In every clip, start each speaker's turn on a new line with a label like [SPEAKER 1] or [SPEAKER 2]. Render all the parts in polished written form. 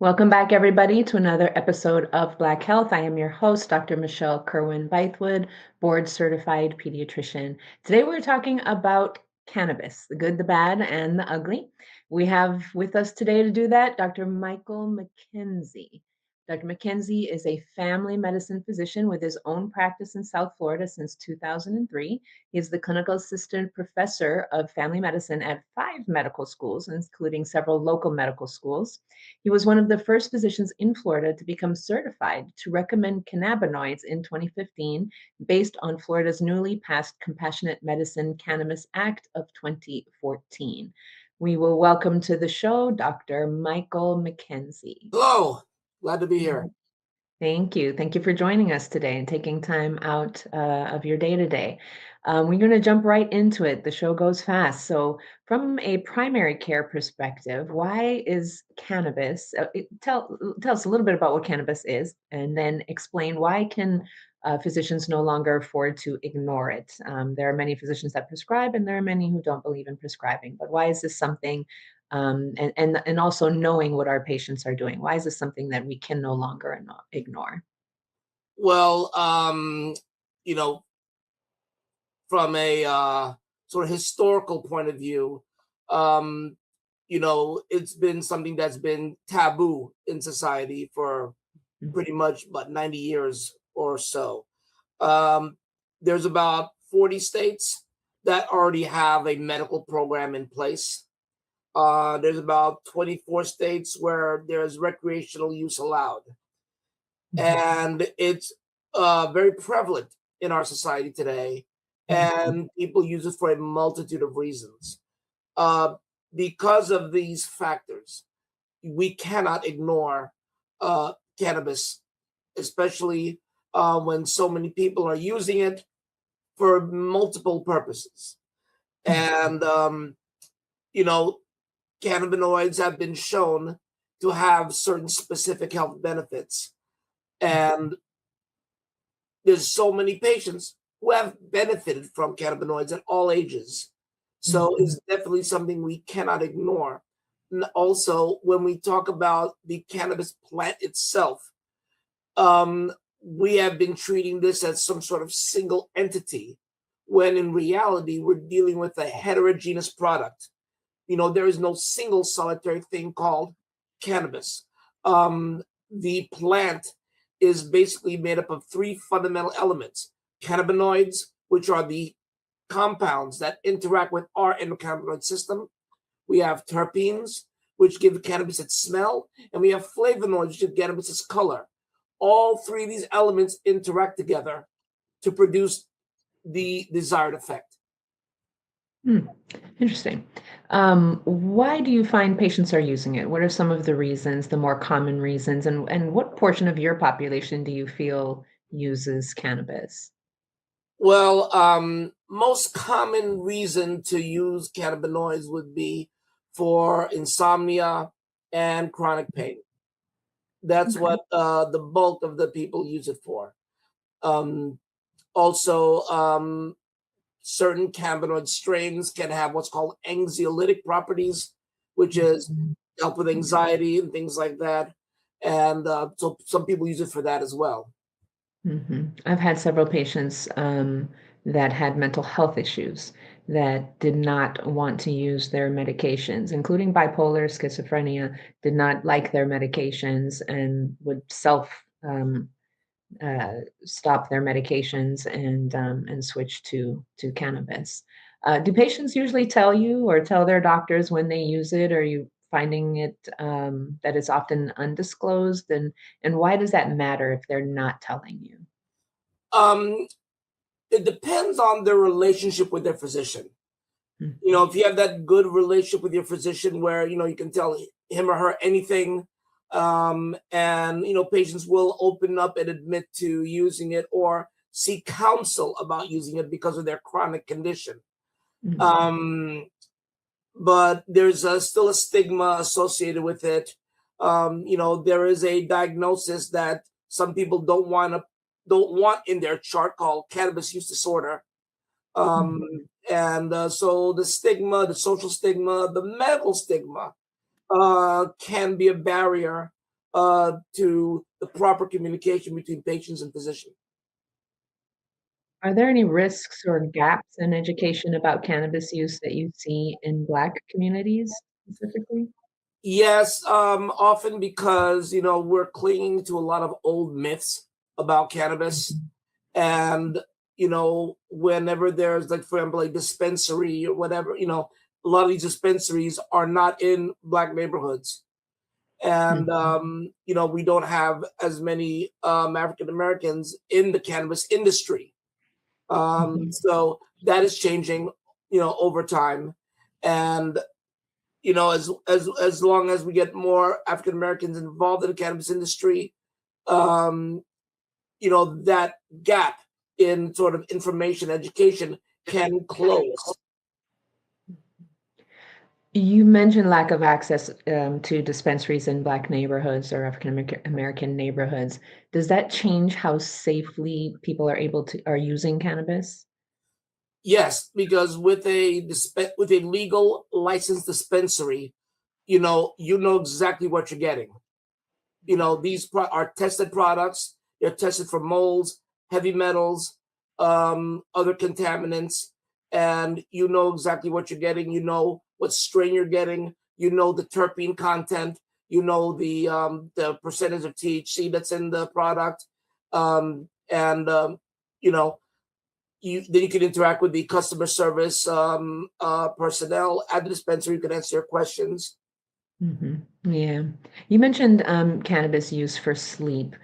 [SPEAKER 1] Welcome back, everybody, to another episode of Black Health. I am your host, Dr. Michelle Kirwan Bythwood, board certified pediatrician. Today, we're talking about cannabis, the good, the bad, and the ugly. We have with us today to do that Dr. Michael McKenzie. Dr. McKenzie is a family medicine physician with his own practice in South Florida since 2003. He is the clinical assistant professor of family medicine at 5 medical schools, including several local medical schools. He was one of the first physicians in Florida to become certified to recommend cannabinoids in 2015 based on Florida's newly passed Compassionate Medicine Cannabis Act of 2014. We will welcome to the show Dr. Michael McKenzie.
[SPEAKER 2] Hello, glad to be here.
[SPEAKER 1] Thank you. Thank you for joining us today and taking time out of your day today. We're going to jump right into it. The show goes fast. So, from a primary care perspective, why is cannabis? Tell us a little bit about what cannabis is, and then explain why can physicians no longer afford to ignore it. There are many physicians that prescribe, and there are many who don't believe in prescribing. But why is this something? And also knowing what our patients are doing. Why is this something that we can no longer ignore?
[SPEAKER 2] Well, you know, from a sort of historical point of view, um, it's been something that's been taboo in society for pretty much about 90 years or so. Um, there's about 40 states that already have a medical program in place. There's about 24 states where there's recreational use allowed. And it's very prevalent in our society today, and people use it for a multitude of reasons. Uh, because of these factors, we cannot ignore cannabis, especially when so many people are using it for multiple purposes. And, you know, cannabinoids have been shown to have certain specific health benefits. And there's so many patients who have benefited from cannabinoids at all ages. So it's definitely something we cannot ignore. And also, when we talk about the cannabis plant itself, um, we have been treating this as some sort of single entity, when in reality, we're dealing with a heterogeneous product. There is no single solitary thing called cannabis. The plant is basically made up of three fundamental elements: cannabinoids, which are the compounds that interact with our endocannabinoid system. We have terpenes, which give cannabis its smell, and we have flavonoids, which give cannabis its color. All three of these elements interact together to produce the desired effect.
[SPEAKER 1] Hmm. Interesting. Why do you find patients are using it? What are some of the reasons, the more common reasons, and what portion of your population do you feel uses cannabis?
[SPEAKER 2] Well, most common reason to use cannabinoids would be for insomnia and chronic pain. That's
[SPEAKER 1] Okay.
[SPEAKER 2] what the bulk of the people use it for. Um, also, certain cannabinoid strains can have what's called anxiolytic properties, which is
[SPEAKER 1] Mhm.
[SPEAKER 2] help with anxiety and things like that. And so some people use it for that as well.
[SPEAKER 1] I've had several patients that had mental health issues that did not want to use their medications, including bipolar, schizophrenia, did not like their medications and would stop their medications and switch to cannabis. Do patients usually tell you or tell their doctors when they use it? Are you finding it that it's often undisclosed? And why does that matter if they're not telling you?
[SPEAKER 2] Um, it depends on their relationship with their physician.
[SPEAKER 1] Mm,
[SPEAKER 2] If you have that good relationship with your physician where, you can tell him or her anything, and, patients will open up and admit to using it or seek counsel about using it because of their chronic condition.
[SPEAKER 1] mhm,
[SPEAKER 2] Um, but there's still a stigma associated with it. There is a diagnosis that some people don't want in their chart called cannabis use disorder. Um,
[SPEAKER 1] mhm,
[SPEAKER 2] and so the stigma, the social stigma, the medical stigma can be a barrier to the proper communication between patients and physician.
[SPEAKER 1] Are there any risks or gaps in education about cannabis use that you see in Black communities specifically?
[SPEAKER 2] Yes, often because we're clinging to a lot of old myths about cannabis,
[SPEAKER 1] Mhm,
[SPEAKER 2] and whenever there's, like, for example, a dispensary or whatever, a lot of these dispensaries are not in Black neighborhoods, and
[SPEAKER 1] mhm,
[SPEAKER 2] we don't have as many African Americans in the cannabis industry.
[SPEAKER 1] mhm.
[SPEAKER 2] So that is changing, over time, and as long as we get more African Americans involved in the cannabis industry, um, that gap in sort of information education can close.
[SPEAKER 1] You mentioned lack of access, to dispensaries in Black neighborhoods or African American neighborhoods. Does that change how safely people are using cannabis?
[SPEAKER 2] Yes, because with a legal licensed dispensary, you know exactly what you're getting. These are tested products. They're tested for molds, heavy metals, other contaminants, and you know exactly what you're getting. You know what strain you're getting. You know the terpene content. You know the percentage of THC that's in the product, and you know then you can interact with the customer service personnel at the dispensary. You can answer your questions.
[SPEAKER 1] Mhm. Yeah. You mentioned, cannabis use for sleep.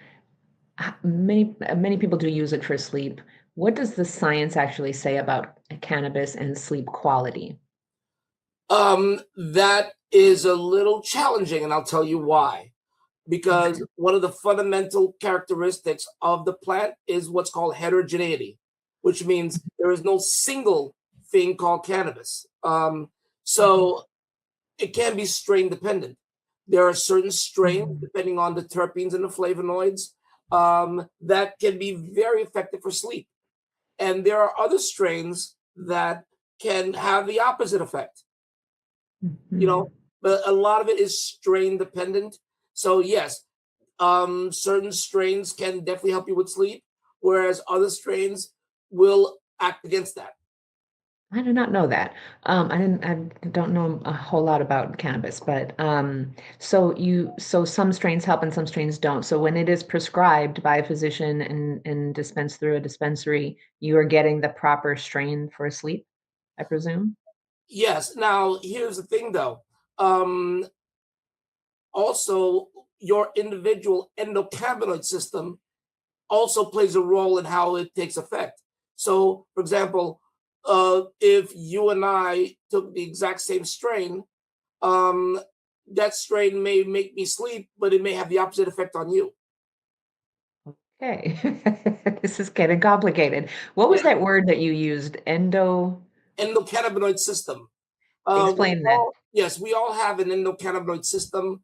[SPEAKER 1] Many people do use it for sleep. What does the science actually say about cannabis and sleep quality?
[SPEAKER 2] That is a little challenging, and I'll tell you why. Because
[SPEAKER 1] Okay.
[SPEAKER 2] one of the fundamental characteristics of the plant is what's called heterogeneity, which means there is no single thing called cannabis.
[SPEAKER 1] Mhm.
[SPEAKER 2] So it can be strain dependent. There are certain strains,
[SPEAKER 1] Mhm.
[SPEAKER 2] depending on the terpenes and the flavonoids, that can be very effective for sleep. And there are other strains that can have the opposite effect, you know,
[SPEAKER 1] Mhm.
[SPEAKER 2] but a lot of it is strain dependent. So, yes, certain strains can definitely help you with sleep, whereas other strains will act against that.
[SPEAKER 1] I did not know that. I don't know a whole lot about cannabis, but so some strains help and some strains don't. So when it is prescribed by a physician and dispensed through a dispensary, you are getting the proper strain for sleep, I presume?
[SPEAKER 2] Yes. Now, here's the thing, though. Um, Also, your individual endocannabinoid system also plays a role in how it takes effect. So, for example, if you and I took the exact same strain, um, that strain may make me sleep, but it may have the opposite effect on you.
[SPEAKER 1] Okay. This is getting complicated. What was
[SPEAKER 2] Yeah,
[SPEAKER 1] that word that you used?
[SPEAKER 2] endocannabinoid system.
[SPEAKER 1] Explain that.
[SPEAKER 2] Yes, we all have an endocannabinoid system.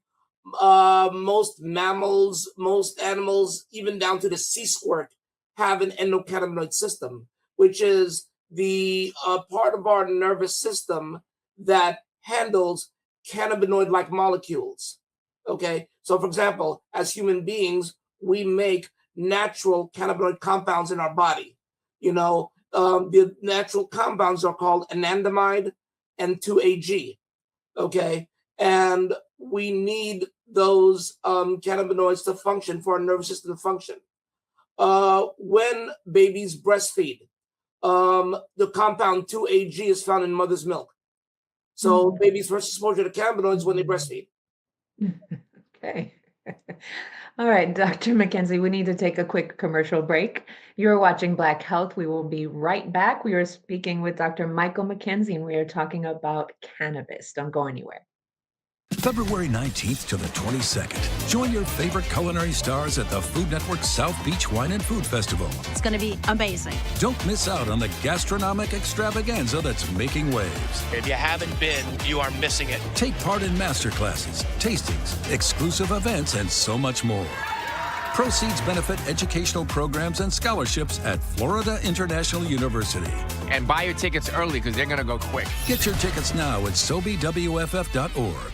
[SPEAKER 2] Most mammals, most animals, even down to the sea squirt, have an endocannabinoid system, which is the part of our nervous system that handles cannabinoid like molecules. Okay, so for example, as human beings, we make natural cannabinoid compounds in our body. The natural compounds are called anandamide and 2-AG. Okay, and we need those cannabinoids to function for our nervous system to function. When babies breastfeed, the compound 2-AG is found in mother's milk. So
[SPEAKER 1] Mhm.
[SPEAKER 2] babies' first exposure to cannabinoids when they
[SPEAKER 1] Mhm.
[SPEAKER 2] breastfeed.
[SPEAKER 1] Okay. All right, Dr. McKenzie, we need to take a quick commercial break. You're watching Black Health. We will be right back. We are speaking with Dr. Michael McKenzie, and we are talking about cannabis. Don't go anywhere.
[SPEAKER 3] February 19th to the 22nd. Join your favorite culinary stars at the Food Network South Beach Wine and Food Festival.
[SPEAKER 4] It's going to be amazing.
[SPEAKER 3] Don't miss out on the gastronomic extravaganza that's making waves.
[SPEAKER 5] If you haven't been, you are missing it.
[SPEAKER 3] Take part in masterclasses, tastings, exclusive events, and so much more. Proceeds benefit educational programs and scholarships at Florida International University.
[SPEAKER 6] And buy your tickets early because they're going to go quick.
[SPEAKER 3] Get your tickets now at SoBWFF.org.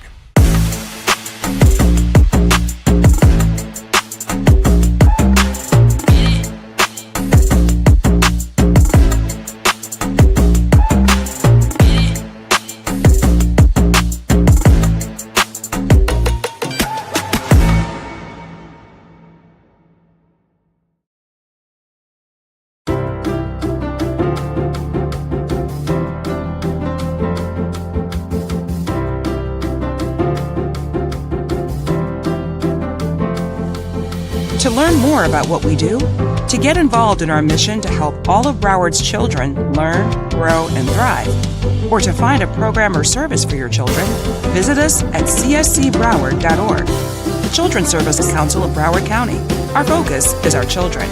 [SPEAKER 4] To learn more about what we do, to get involved in our mission to help all of Broward's children learn, grow, and thrive, or to find a program or service for your children, visit us at cscbroward.org. The Children's Services Council of Broward County. Our focus is our children.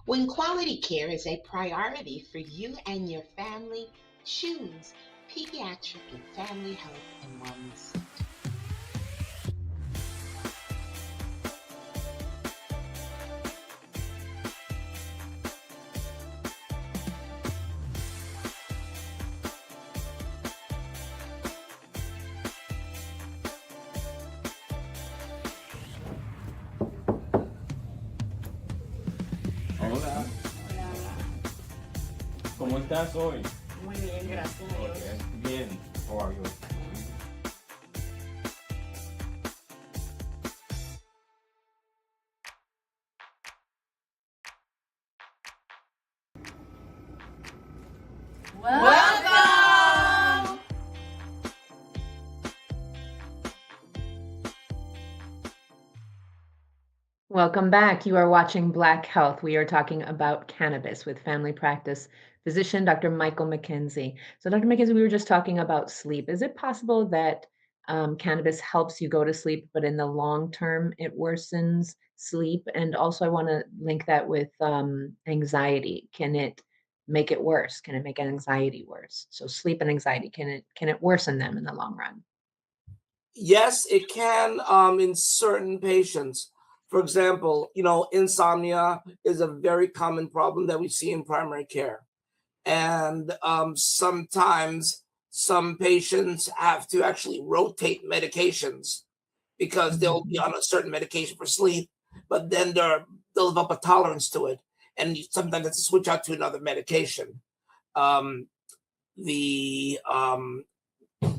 [SPEAKER 7] When quality care is a priority for you and your family, choose Pediatric and Family Health and Wellness Center.
[SPEAKER 8] Hola. ¿Cómo estás hoy?
[SPEAKER 9] Muy bien, gracias a Dios.
[SPEAKER 8] Okay. Bien. How are you?
[SPEAKER 9] Welcome!
[SPEAKER 1] Welcome back. You are watching Black Health. We are talking about cannabis with family practice physician Dr. Michael McKenzie. So, Dr. McKenzie, we were just talking about sleep. Is it possible that cannabis helps you go to sleep, but in the long term, it worsens sleep? And also, I want to link that with anxiety. Can it make it worse? Can it make anxiety worse? So, sleep and anxiety, can it worsen them in the long run?
[SPEAKER 2] Yes, it can in certain patients. For example, insomnia is a very common problem that we see in primary care. And sometimes some patients have to actually rotate medications because they'll be on a certain medication for sleep, but then they'll develop a tolerance to it. And sometimes have to switch out to another medication. The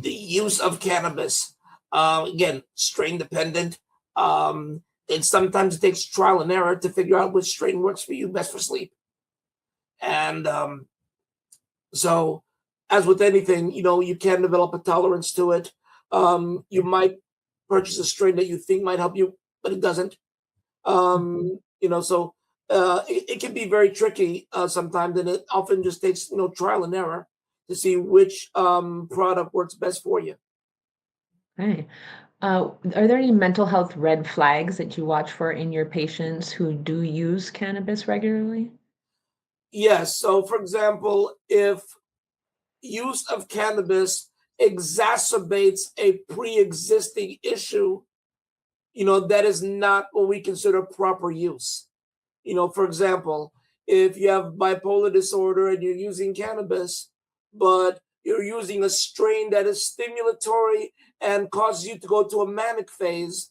[SPEAKER 2] use of cannabis, again, strain dependent. And sometimes it takes trial and error to figure out which strain works for you best for sleep. And so, as with anything, you can develop a tolerance to it. You might purchase a strain that you think might help you, but it doesn't. So it can be very tricky sometimes, and it often just takes trial and error to see which product works best for you.
[SPEAKER 1] Okay. Are there any mental health red flags that you watch for in your patients who do use cannabis regularly?
[SPEAKER 2] Yes. So, for example, if use of cannabis exacerbates a pre-existing issue, that is not what we consider proper use. For example, if you have bipolar disorder and you're using cannabis, but you're using a strain that is stimulatory and causes you to go to a manic phase,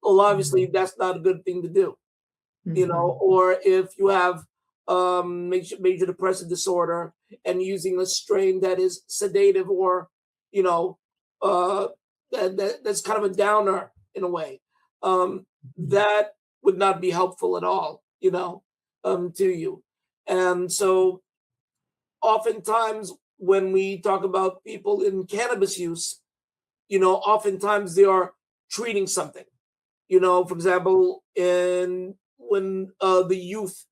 [SPEAKER 2] well, obviously that's not a good thing to do. Or if you have major depressive disorder and using a strain that is sedative or that's kind of a downer in a way, that would not be helpful at all to you. And so oftentimes when we talk about people in cannabis use, oftentimes they are treating something. For example, when the youth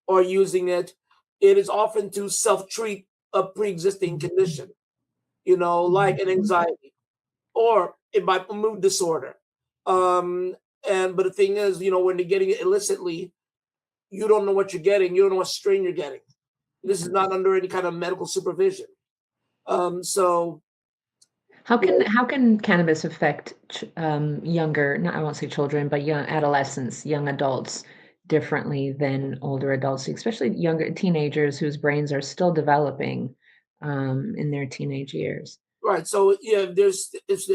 [SPEAKER 2] are using it, it is often to self-treat a pre-existing condition, like an anxiety or a bipolar mood disorder. But the thing is, when they're getting it illicitly, you don't know what you're getting. You don't know what strain you're getting. This is not under any kind of medical supervision. So
[SPEAKER 1] How can cannabis affect younger, I won't say children, but young adolescents, young adults differently than older adults, especially younger teenagers whose brains are still developing in their teenage years?
[SPEAKER 2] Right. So yeah, they're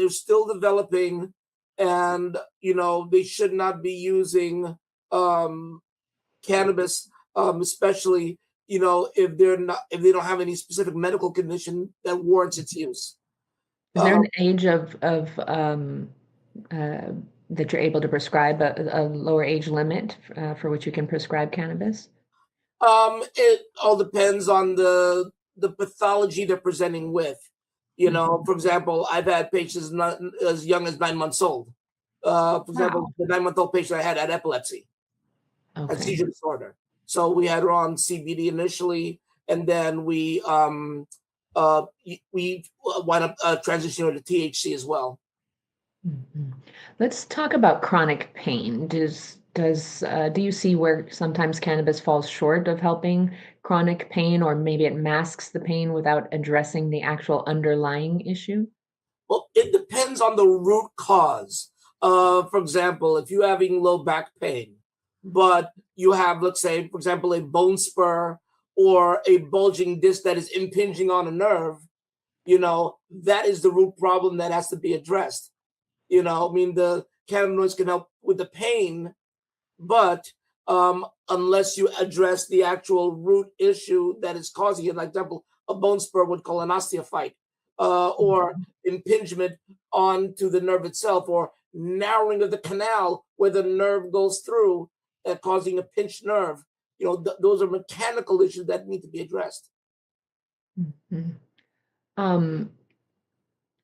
[SPEAKER 2] still developing, and they should not be using cannabis, especially if they don't have any specific medical condition that warrants its use.
[SPEAKER 1] Is there an age of that you're able to prescribe a lower age limit for which you can prescribe cannabis?
[SPEAKER 2] It all depends on the pathology they're presenting with. For example, I've had patients not as young as 9 months old. For example,
[SPEAKER 1] Wow.
[SPEAKER 2] the 9-month-old patient I had epilepsy, had
[SPEAKER 1] Okay.
[SPEAKER 2] seizure disorder. So we had her on CBD initially, and then we wind up transitioning her to THC as well.
[SPEAKER 1] Mhm. Let's talk about chronic pain. Do you see where sometimes cannabis falls short of helping chronic pain, or maybe it masks the pain without addressing the actual underlying issue?
[SPEAKER 2] Well, it depends on the root cause. For example, if you're having low back pain, but you have, let's say, for example, a bone spur or a bulging disc that is impinging on a nerve, that is the root problem that has to be addressed. I mean, the cannabinoids can help with the pain, but unless you address the actual root issue that is causing it, like example, a bone spur would call an osteophyte, or
[SPEAKER 1] Mhm.
[SPEAKER 2] impingement onto the nerve itself, or narrowing of the canal where the nerve goes through, causing a pinched nerve. Those are mechanical issues that need to be addressed.
[SPEAKER 1] Mhm. Um,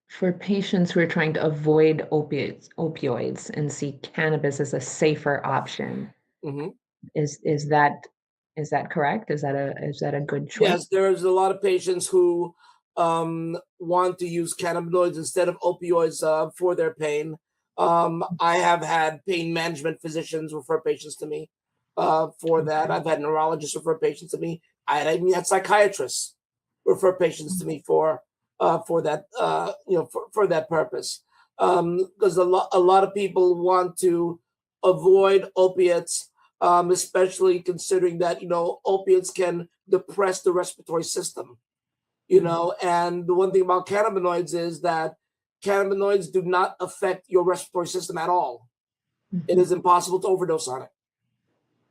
[SPEAKER 1] for patients who are trying to avoid opioids and see cannabis as a safer option,
[SPEAKER 2] Hmm.
[SPEAKER 1] is is that is that correct? Is that a good choice?
[SPEAKER 2] Yes, there's a lot of patients who want to use cannabinoids instead of opioids for their pain. I have had pain management physicians refer patients to me for that.
[SPEAKER 1] Okay.
[SPEAKER 2] I've had neurologists refer patients to me. I even had psychiatrists refer patients to me for that for that purpose. Because a lot of people want to avoid opiates, especially considering that opiates can depress the respiratory system. And the one thing about cannabinoids is that cannabinoids do not affect your respiratory system at all. It
[SPEAKER 1] Mhm.
[SPEAKER 2] is impossible to overdose on it.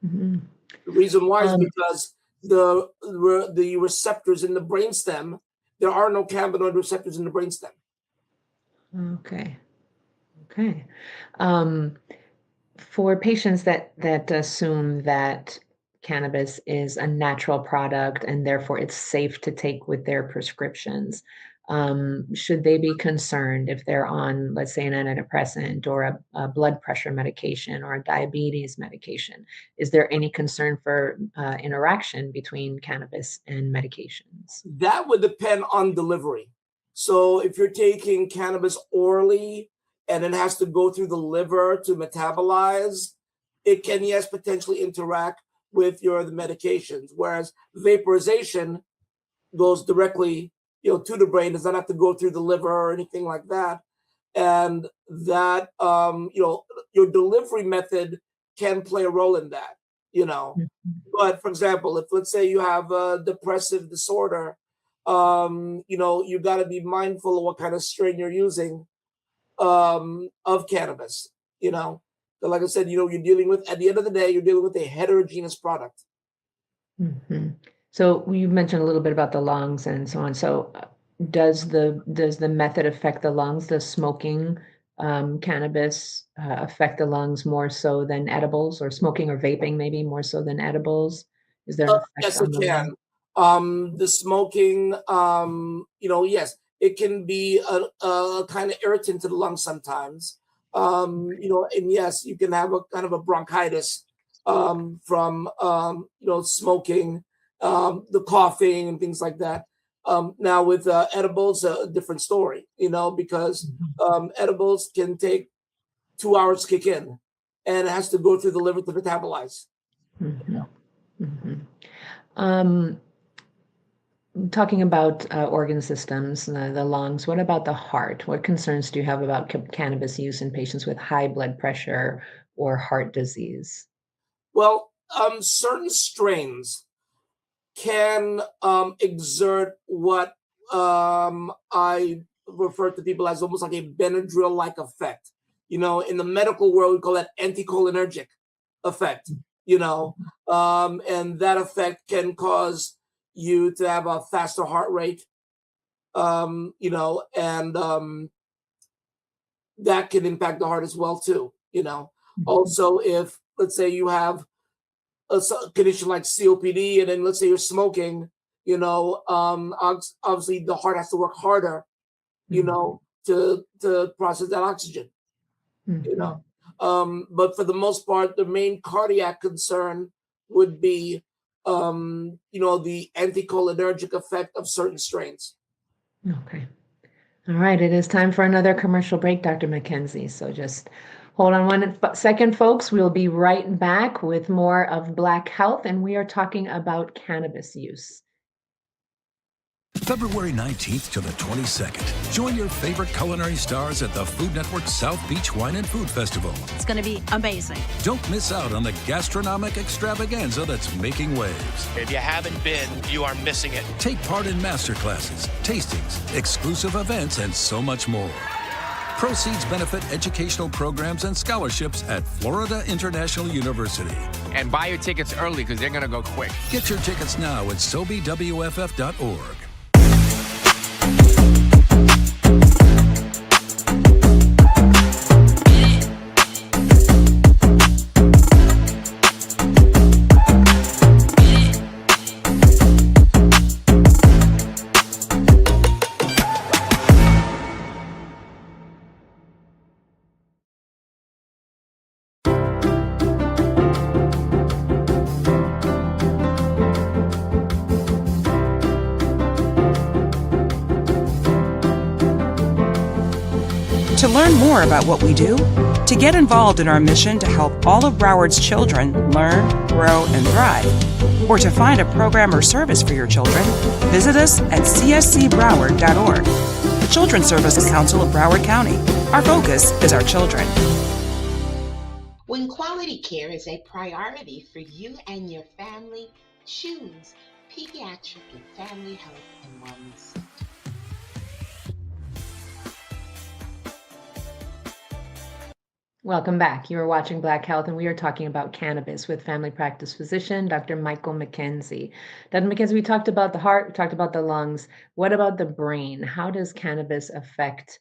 [SPEAKER 1] Mhm.
[SPEAKER 2] The reason why is
[SPEAKER 1] Um,
[SPEAKER 2] because the receptors in the brainstem, there are no cannabinoid receptors in the brainstem.
[SPEAKER 1] okay. Okay. Um, for patients that assume that cannabis is a natural product and therefore it's safe to take with their prescriptions, should they be concerned if they're on, let's say, an antidepressant or a blood pressure medication or a diabetes medication? Is there any concern for interaction between cannabis and medications?
[SPEAKER 2] That would depend on delivery. So if you're taking cannabis orally and it has to go through the liver to metabolize, it can, yes, potentially interact with the medications. Whereas vaporization goes directly, to the brain, does not have to go through the liver or anything like that. And that, your delivery method can play a role in that, you know.
[SPEAKER 1] Mhm.
[SPEAKER 2] But for example, if let's say you have a depressive disorder, you got to be mindful of what kind of strain you're using of cannabis. So like I said, you're dealing with, at the end of the day, you're dealing with a heterogeneous product.
[SPEAKER 1] Mhm. So you mentioned a little bit about the lungs and so on. So does the method affect the lungs? Does smoking cannabis affect the lungs more so than edibles, or smoking or vaping maybe more so than edibles? Is there an effect
[SPEAKER 2] Yes, it
[SPEAKER 1] on the lung?
[SPEAKER 2] can. The smoking, yes, it can be a kind of irritant to the lungs sometimes. And yes, you can have a kind of a bronchitis from smoking, the coughing and things like that. Now with edibles, a different story, because
[SPEAKER 1] Mhm.
[SPEAKER 2] edibles can take 2 hours to kick in, and it has to go through the liver to metabolize.
[SPEAKER 1] Mhm. Mhm. Um, Talking about organ systems, the lungs, what about the heart? What concerns do you have about cannabis use in patients with high blood pressure or heart disease?
[SPEAKER 2] Well, certain strains can exert what I refer to people as almost like a Benadryl-like effect. In the medical world, we call that anticholinergic effect. And that effect can cause you to have a faster heart rate. And that can impact the heart as well too.
[SPEAKER 1] Mhm.
[SPEAKER 2] Also, if let's say you have a condition like COPD, and then let's say you're smoking, obviously the heart has to work harder,
[SPEAKER 1] Mhm.
[SPEAKER 2] to process that oxygen. you
[SPEAKER 1] Mhm.
[SPEAKER 2] know. But for the most part, the main cardiac concern would be, the anticholinergic effect of certain strains.
[SPEAKER 1] Okay. All right. It is time for another commercial break, Dr. McKenzie. So just hold on one second, folks. We'll be right back with more of Black Health, and we are talking about cannabis use.
[SPEAKER 3] February 19th to the 22nd. Join your favorite culinary stars at the Food Network South Beach Wine and Food Festival.
[SPEAKER 10] It's going to be amazing.
[SPEAKER 3] Don't miss out on the gastronomic extravaganza that's making waves.
[SPEAKER 5] If you haven't been, you are missing it.
[SPEAKER 3] Take part in masterclasses, tastings, exclusive events, and so much more. Proceeds benefit educational programs and scholarships at Florida International University.
[SPEAKER 6] And buy your tickets early because they're going to go quick.
[SPEAKER 3] Get your tickets now at SoBWFF.org.
[SPEAKER 4] To learn more about what we do, to get involved in our mission to help all of Broward's children learn, grow, and thrive, or to find a program or service for your children, visit us at cscbroward.org. The Children's Services Council of Broward County. Our focus is our children.
[SPEAKER 7] When quality care is a priority for you and your family, choose Pediatric and Family Health and Wellness Center.
[SPEAKER 1] Welcome back. You are watching Black Health, and we are talking about cannabis with family practice physician, Dr. Michael McKenzie. Dr. McKenzie, we talked about the heart, we talked about the lungs. What about the brain? How does cannabis affect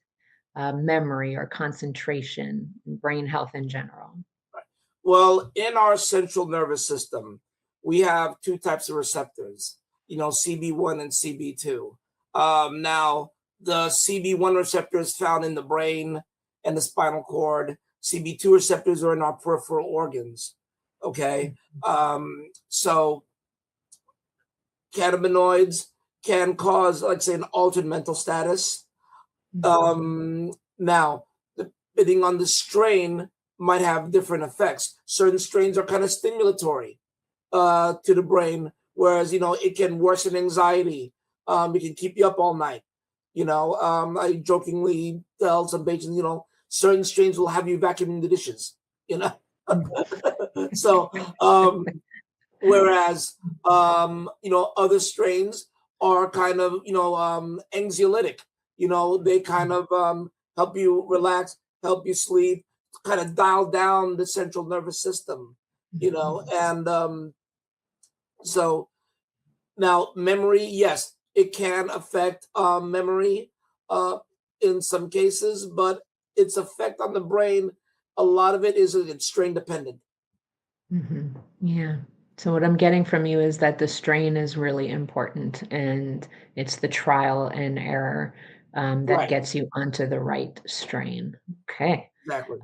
[SPEAKER 1] memory or concentration, and brain health in general?
[SPEAKER 2] Well, in our central nervous system, we have two types of receptors, CB1 and CB2. Now, the CB1 receptor is found in the brain and the spinal cord. CB2 receptors are in our peripheral organs. Okay. So cannabinoids can cause, like, say, an altered mental status. Now, depending on the strain, might have different effects. Certain strains are kind of stimulatory to the brain, whereas, it can worsen anxiety. It can keep you up all night. I jokingly tell some patients, certain strains will have you vacuuming the dishes, So, whereas, other strains are kind of, anxiolytic, they kind of help you relax, help you sleep, kind of dial down the central nervous system, and so now memory, yes, it can affect memory in some cases, but its effect on the brain, a lot of it is it's strain dependent.
[SPEAKER 1] Yeah. So what I'm getting from you is that the strain is really important, and it's the trial and error that
[SPEAKER 2] Right.
[SPEAKER 1] gets you onto the right strain. Okay.
[SPEAKER 2] Exactly.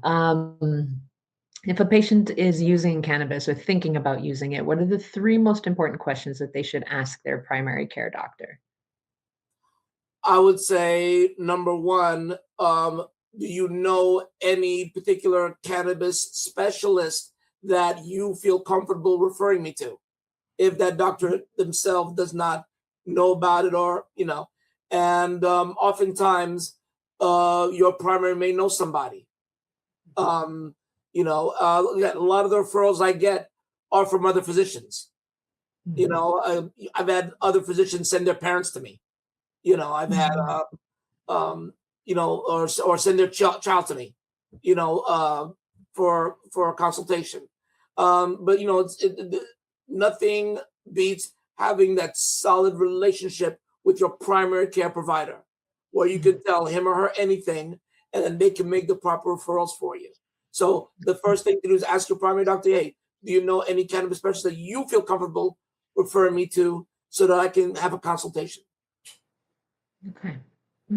[SPEAKER 1] If a patient is using cannabis or thinking about using it, what are the three most important questions that they should ask their primary care doctor?
[SPEAKER 2] I would say number one, do you know any particular cannabis specialist that you feel comfortable referring me to? If that doctor themselves does not know about it, or, and oftentimes your primary may know somebody. A lot of the referrals I get are from other physicians. I've had other physicians send their parents to me. I've had, or send their child to me, for a consultation. But nothing beats having that solid relationship with your primary care provider, where you can tell him or her anything, and then they can make the proper referrals for you. So the first thing to do is ask your primary doctor, hey, do you know any cannabis specialist that you feel comfortable referring me to, so that I can have a consultation?
[SPEAKER 1] Okay.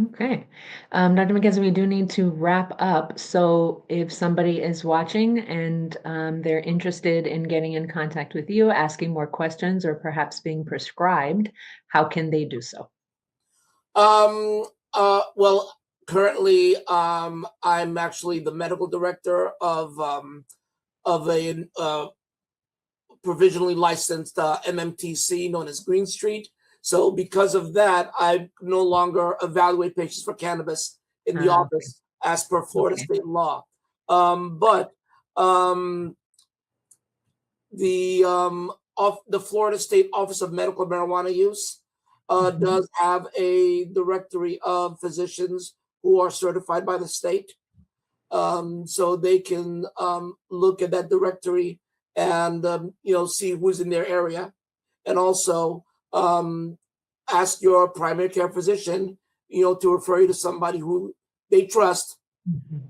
[SPEAKER 1] Okay. Dr. McKenzie, we do need to wrap up. So if somebody is watching and they're interested in getting in contact with you, asking more questions, or perhaps being prescribed, how can they do so?
[SPEAKER 2] Well, currently, I'm actually the medical director of a provisionally licensed MMTC known as Green Street. So because of that, I no longer evaluate patients for cannabis in the
[SPEAKER 1] Okay.
[SPEAKER 2] office as per Florida
[SPEAKER 1] Okay.
[SPEAKER 2] state law. But um, the Florida State Office of Medical Marijuana Use
[SPEAKER 1] Mhm.
[SPEAKER 2] does have a directory of physicians who are certified by the state. So they can look at that directory and see who's in their area, and also um, ask your primary care physician, to refer you to somebody who they trust
[SPEAKER 1] Mhm.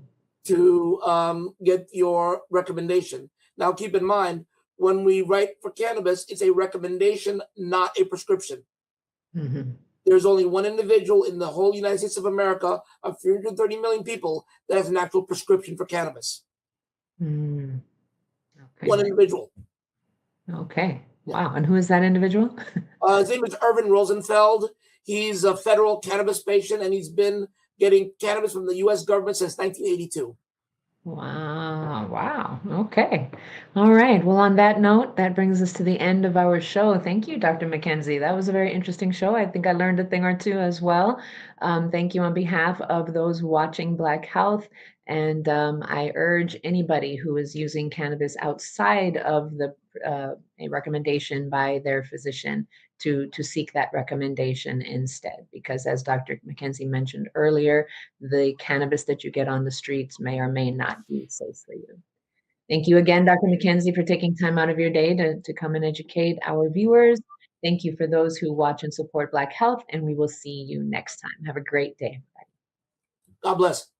[SPEAKER 2] to get your recommendation. Now, keep in mind, when we write for cannabis, it's a recommendation, not a prescription.
[SPEAKER 1] Mhm.
[SPEAKER 2] There's only one individual in the whole United States of America, of 330 million people, that has an actual prescription for cannabis.
[SPEAKER 1] Mm.
[SPEAKER 2] One
[SPEAKER 1] Okay.
[SPEAKER 2] individual.
[SPEAKER 1] Okay.
[SPEAKER 2] Yeah.
[SPEAKER 1] Wow. And who is that individual?
[SPEAKER 2] His name is Irvin Rosenfeld. He's a federal cannabis patient, and he's been getting cannabis from the U.S. government since 1982.
[SPEAKER 1] Wow, wow. Okay. All right. Well, on that note, that brings us to the end of our show. Thank you, Dr. McKenzie. That was a very interesting show. I think I learned a thing or two as well. Thank you on behalf of those watching Black Health. And I urge anybody who is using cannabis outside of a recommendation by their physician to seek that recommendation instead. Because as Dr. McKenzie mentioned earlier, the cannabis that you get on the streets may or may not be safe for you. Thank you again, Dr. McKenzie, for taking time out of your day to come and educate our viewers. Thank you for those who watch and support Black Health, and we will see you next time. Have a great day.
[SPEAKER 2] God bless.